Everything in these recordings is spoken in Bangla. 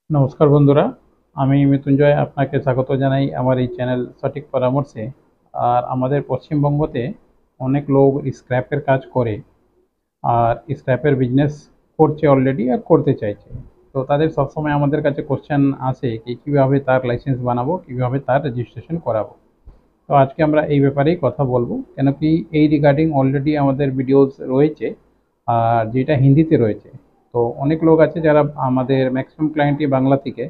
নমস্কার বন্ধুরা, আমি মৃত্যুঞ্জয় আপনাকে স্বাগত জানাই আমার এই চ্যানেল সঠিক পরামর্শে। আর আমাদের পশ্চিমবঙ্গতে অনেক লোক স্ক্র্যাপের কাজ করে আর স্ক্র্যাপের বিজনেস করছে অলরেডি আর করতে চাইছে। তো তাদের সবসময় আমাদের কাছে কোশ্চেন আসে কি কীভাবে তার লাইসেন্স বানাবো, কীভাবে তার রেজিস্ট্রেশন করাবো। তো আজকে আমরা এই ব্যাপারেই কথা বলবো, কেন কি এই রিগার্ডিং অলরেডি আমাদের ভিডিওস রয়েছে আর যেটা হিন্দিতে রয়েছে। তো অনেক লোক আছে যারা আমাদের ম্যাক্সিমাম ক্লায়েন্টই বাংলা থেকে,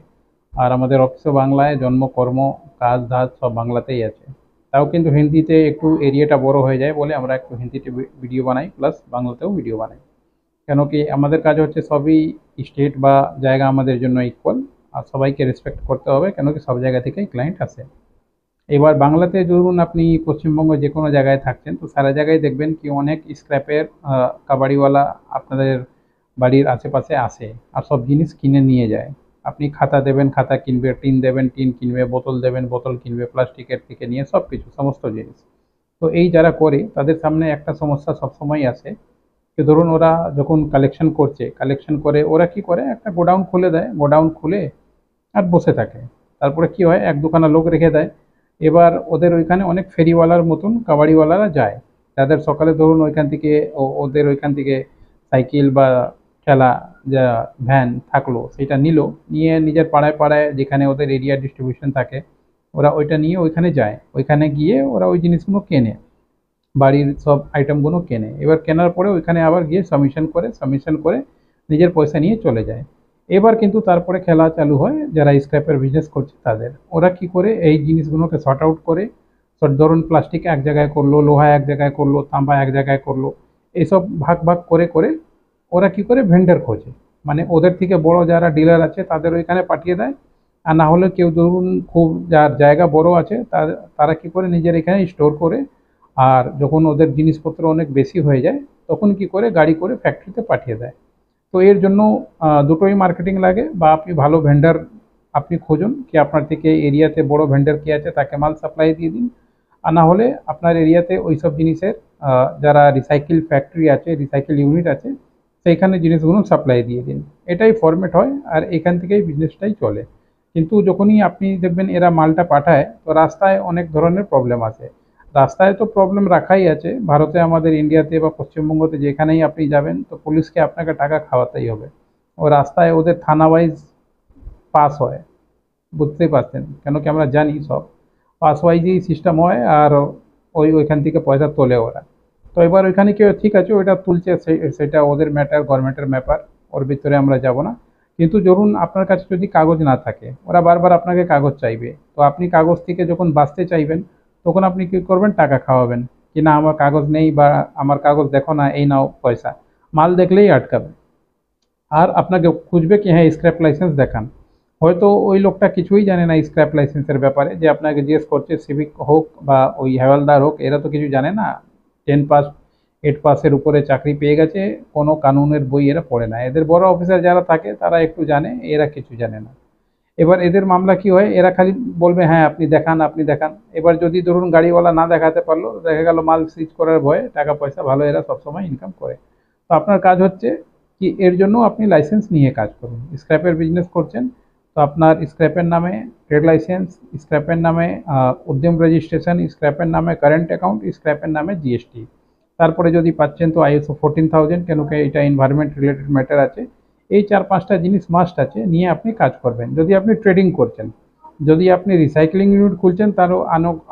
আর আমাদের অফিসও বাংলায়, জন্ম কর্ম কাজ ধাজ সব বাংলাতেই আছে। তাও কিন্তু হিন্দিতে একটু এরিয়াটা বড় হয়ে যায় বলে আমরা একটু হিন্দিতে ভিডিও বানাই, প্লাস বাংলাতেও ভিডিও বানাই। কেন কি আমাদের কাজ হচ্ছে সবই স্টেট বা জায়গা আমাদের জন্য ইকুয়াল, আর সবাইকে রেসপেক্ট করতে হবে, কেন কি সব জায়গা থেকেই ক্লায়েন্ট আসে। এবার বাংলাতে ধরুন আপনি পশ্চিমবঙ্গ যে কোনো জায়গায় থাকছেন, তো সারা জায়গায় দেখবেন কি অনেক স্ক্র্যাপের কাবাড়িওয়ালা আপনাদের বাড়ির আশেপাশে আসে আর সব জিনিস কিনে নিয়ে যায়। আপনি খাতা দেবেন, খাতা কিনবে; টিন দেবেন, টিন কিনবে; বোতল দেবেন, বোতল কিনবে, প্লাস্টিকের থেকে নিয়ে সব কিছু সমস্ত জিনিস। তো এই যারা করে তাদের সামনে একটা সমস্যা সবসময় আসে যে ধরুন ওরা যখন কালেকশন করছে, কালেকশন করে ওরা কি করে, একটা গোডাউন খুলে দেয়, গোডাউন খুলে আর বসে থাকে। তারপরে কি হয়, এক দুখানা লোক রেখে দেয়। এবার ওদের ওইখানে অনেক ফেরিওয়ালার মতন কাবাড়িওয়ালারা যায়, যাদের সকালে ধরুন ওইখান থেকে ওদের ওইখান থেকে সাইকেল বা ঠেলা, যা ভ্যান থাকলো সেটা নিল, নিয়ে নিজের পাড়ায় পাড়ায় যেখানে ওদের এরিয়া ডিস্ট্রিবিউশন থাকে ওরা ওইটা নিয়ে ওইখানে যায়। ওইখানে গিয়ে ওরা ওই জিনিসগুলো কেনে, বাড়ির সব আইটেমগুলো কেনে। এবার কেনার পরে ওইখানে আবার গিয়ে সাবমিশন করে, সাবমিশন করে নিজের পয়সা নিয়ে চলে যায়। এবার কিন্তু তারপরে খেলা চালু হয় যারা স্ক্র্যাপের বিজনেস করছে তাদের। ওরা কি করে এই জিনিসগুলোকে শর্ট আউট করে, ধরুন প্লাস্টিক এক জায়গায় করলো, লোহা এক জায়গায় করলো, তামা এক জায়গায় করলো, এইসব ভাগ ভাগ করে করে ওরা কি করে ভেন্ডার খোঁজে। মানে ওদের থেকে বড় যারা ডিলার আছে তাদের ওইখানে পাঠিয়ে দেয়। আর না হলে কেউ ধরুন খুব যার জায়গা বড় আছে তারা কি করে নিজের এখানে স্টোর করে, আর যখন ওদের জিনিসপত্র অনেক বেশি হয়ে যায় তখন কি করে গাড়ি করে ফ্যাক্টরিতে পাঠিয়ে দেয়। তো এর জন্য দুটোই মার্কেটিং লাগে, বা আপনি ভালো ভেন্ডার আপনি খুঁজুন কি আপনার থেকে এরিয়াতে বড় ভেন্ডার কি আছে তাকে মাল সাপ্লাই দিয়ে দিন। আর না হলে আপনার এরিয়াতে ওই সব জিনিসের যারা রিসাইকেল ফ্যাক্টরি আছে, রিসাইকেল ইউনিট আছে, সেইখানে জিনিসগুলো সাপ্লাই দিয়ে দিন। এটাই ফরম্যাট হয় আর এখান থেকেই বিজনেসটাই চলে। কিন্তু যখনই আপনি দেখবেন এরা মালটা পাঠায়, তো রাস্তায় অনেক ধরনের প্রবলেম আছে। রাস্তায় তো প্রবলেম রাখাই আছে, ভারতে, আমাদের ইন্ডিয়াতে বা পশ্চিমবঙ্গতে যেখানেই আপনি যাবেন তো পুলিশকে আপনাকে টাকা খাওয়াতেই হবে। ও রাস্তায় ওদের থানা ওয়াইজ পাস হয়, বুঝতেই পারছেন, কেন কি আমরা জানি সব পাস ওয়াইজই সিস্টেম হয়। আর ওইখান থেকে পয়সা তোলে ওরা। তো এবার ওইখানে কেউ ঠিক আছে ওইটা তুলছে, সেটা ওদের ম্যাটার, গভর্নমেন্টের ব্যাপার, ওর ভিতরে আমরা যাব না। কিন্তু ধরুন আপনার কাছে যদি কাগজ না থাকে, ওরা বারবার আপনাকে কাগজ চাইবে, তো আপনি কাগজ থেকে যখন বাঁচতে চাইবেন তখন আপনি কি করবেন, টাকা খাওয়াবেন কি না আমার কাগজ নেই বা আমার কাগজ দেখো না, এই নাও পয়সা। মাল দেখলেই আটকাবে আর আপনাকে খুঁজবে কি হ্যাঁ স্ক্র্যাপ লাইসেন্স দেখান। হয়তো ওই লোকটা কিছুই জানে না স্ক্র্যাপ লাইসেন্সের ব্যাপারে, যে আপনাকে জিজ্ঞেস করছে, সিভিক হোক বা ওই হেওয়ালদার হোক, এরা তো কিছু জানে না। 10 পাস 8 পাসের উপরে চাকরি পেয়ে গেছে, কোনো কানুনের বই এরা পড়ে না। এদের বড় অফিসার যারা থাকে তারা একটু জানে, এরা কিছু জানে না। এবার এদের মামলা কি হয়, এরা খালি বলবে হ্যাঁ আপনি দেখান, আপনি দেখান। এবার যদি ধরুন গাড়িওয়ালা না দেখাতে পারলো, দেখা গেল মাল সিজ করার ভয়ে টাকা পয়সা ভালো এরা সবসময় ইনকাম করে। তো আপনার কাজ হচ্ছে কি, এর জন্য আপনি লাইসেন্স নিয়ে কাজ করুন। স্ক্র্যাপের বিজনেস করছেন তো আপনার স্ক্র্যাপের নামে ট্রেড লাইসেন্স, স্ক্র্যাপের নামে উদ্যম রেজিস্ট্রেশন, স্ক্র্যাপের নামে কারেন্ট অ্যাকাউন্ট, স্ক্র্যাপের নামে জিএসটি। তারপরে যদি পাচ্ছেন তো ISO 14000, কেন কি এটা এনভায়রনমেন্ট রিলেটেড ম্যাটার আছে। এই 4-5টা জিনিস মাস্ট আছে, নিয়ে আপনি কাজ করবেন যদি আপনি ট্রেডিং করছেন। যদি আপনি রিসাইক্লিং ইউনিট খুলছেন তারও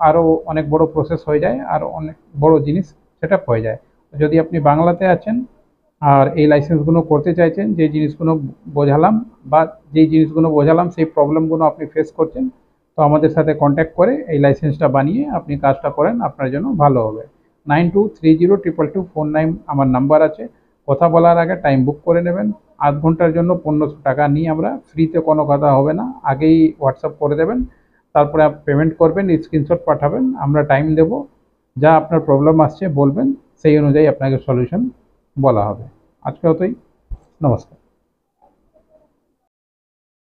আরও অনেক বড় প্রসেস হয়ে যায়, আর অনেক বড় জিনিস সেট আপ হয়ে যায়। যদি আপনি বাংলাতে আছেন আর এই লাইসেন্সগুলো করতে চাইছেন, যে জিনিসগুলো বোঝালাম বা যেই জিনিসগুলো বোঝালাম সেই প্রবলেমগুলো আপনি ফেস করছেন, তো আমাদের সাথে কন্ট্যাক্ট করে এই লাইসেন্সটা বানিয়ে আপনি কাজটা করেন, আপনার জন্য ভালো হবে। 92302224 আমার নাম্বার আছে। কথা বলার আগে টাইম বুক করে নেবেন। আধ ঘন্টার জন্য 1500 টাকা নিয়ে আমরা, ফ্রিতে কোনো কথা হবে না, আগেই হোয়াটসঅ্যাপ করে দেবেন। তারপরে পেমেন্ট করবেন, স্ক্রিনশট পাঠাবেন, আমরা টাইম দেব। যা আপনার প্রবলেম আসছে বলবেন, সেই অনুযায়ী আপনাকে সলিউশন বলা হবে। আজকে অতই, নমস্কার।